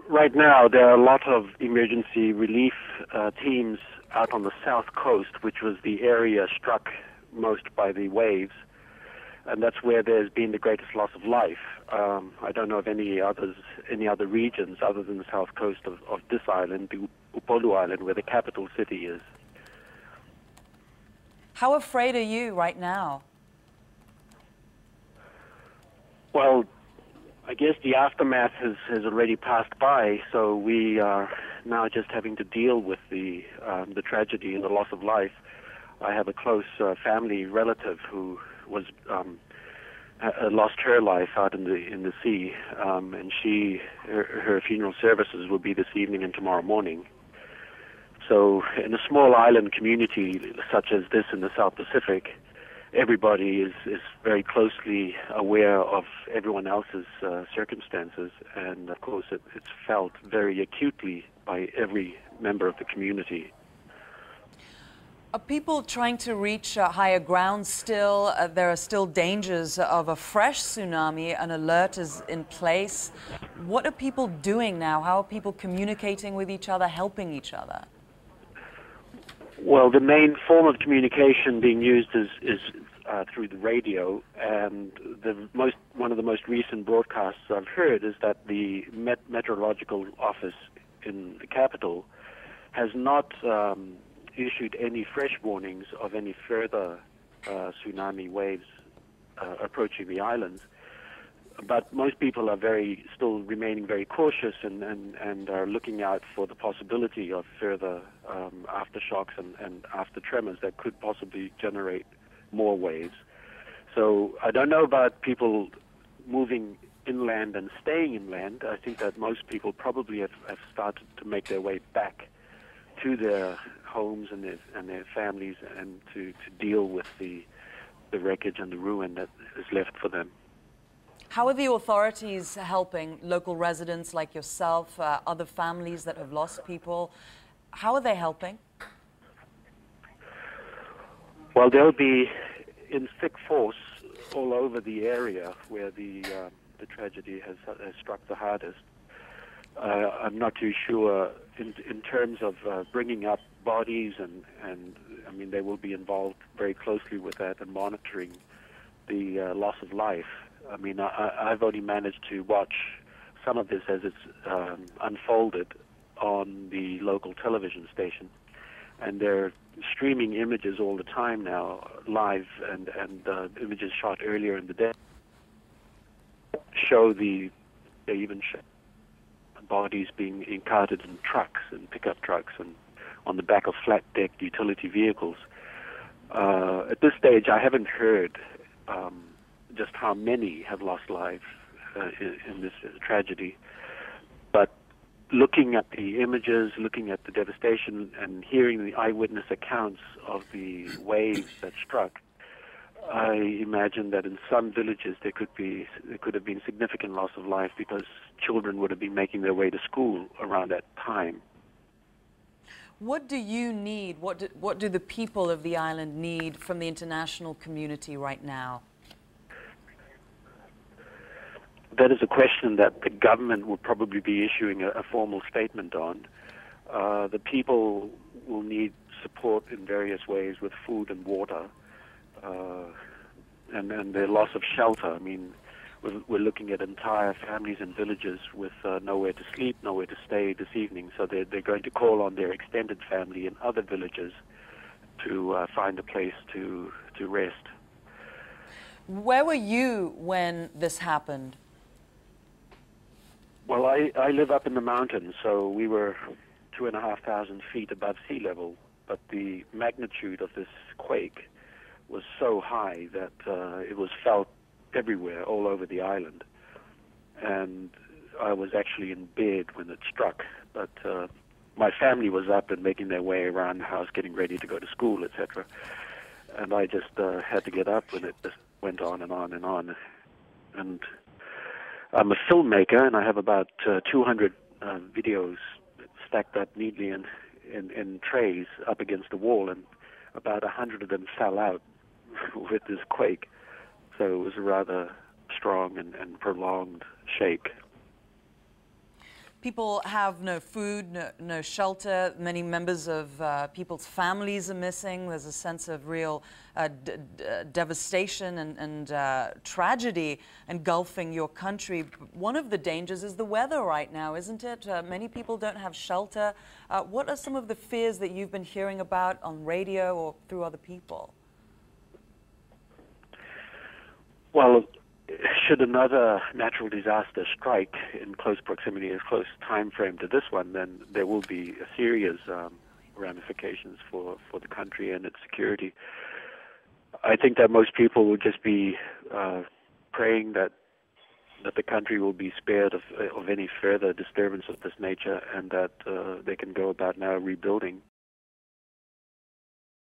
Right now, there are a lot of emergency relief teams out on the south coast, which was the area struck most by the waves, and that's where there's been the greatest loss of life. I don't know of any other regions other than the south coast of this island, the Upolu Island, where the capital city is. How afraid are you right now? Well, I guess the aftermath has already passed by, so we are now just having to deal with the tragedy and the loss of life. I have a close family relative who was lost her life out in the sea, and her funeral services will be this evening and tomorrow morning. So, in a small island community such as this in the South Pacific, everybody is very closely aware of everyone else's circumstances, and of course it's felt very acutely by every member of the community. Are people trying to reach higher ground still? There are still dangers of a fresh tsunami. An alert is in place. What are people doing now? How are people communicating with each other, helping each other? Well, the main form of communication being used is through the radio, and one of the most recent broadcasts I've heard is that the meteorological office in the capital has not issued any fresh warnings of any further tsunami waves approaching the islands. But most people are still remaining very cautious and are looking out for the possibility of further aftershocks and after tremors that could possibly generate more waves. So I don't know about people moving inland and staying inland. I think that most people probably have started to make their way back to their homes and their families, and to deal with the wreckage and the ruin that is left for them. How are the authorities helping local residents like yourself, other families that have lost people? How are they helping? Well, they'll be in thick force all over the area where the tragedy has struck the hardest. I'm not too sure in terms of bringing up bodies, and I mean they will be involved very closely with that and monitoring the loss of life. I mean, I've only managed to watch some of this as it's unfolded on the local television station, and they're streaming images all the time now, live, and images shot earlier in the day show they even show bodies being carted in trucks and pickup trucks and on the back of flat-deck utility vehicles. At this stage, I haven't heard just how many have lost lives in this tragedy, but looking at the images, looking at the devastation, and hearing the eyewitness accounts of the waves that struck, I imagine that in some villages there could have been significant loss of life because children would have been making their way to school around that time. What do you need? What do the people of the island need from the international community right now? That is a question that the government will probably be issuing a formal statement on. The people will need support in various ways with food and water, and their loss of shelter. I mean, we're looking at entire families and villages with nowhere to sleep, nowhere to stay this evening. So they're going to call on their extended family in other villages to find a place to rest. Where were you when this happened? Well, I live up in the mountains, so we were 2,500 feet above sea level, but the magnitude of this quake was so high that it was felt everywhere, all over the island. And I was actually in bed when it struck, but my family was up and making their way around the house, getting ready to go to school, etc. And I just had to get up when it just went on and on and on. And I'm a filmmaker, and I have about 200 videos stacked up neatly in trays up against the wall, and about 100 of them fell out with this quake. So it was a rather strong and prolonged shake. People have no food, no shelter. Many members of people's families are missing. There's a sense of real devastation and tragedy engulfing your country. One of the dangers is the weather right now, isn't it? Many people don't have shelter. What are some of the fears that you've been hearing about on radio or through other people? Well, should another natural disaster strike in close proximity, a close time frame to this one, then there will be serious ramifications for the country and its security. I think that most people will just be praying that the country will be spared of any further disturbance of this nature, and that they can go about now rebuilding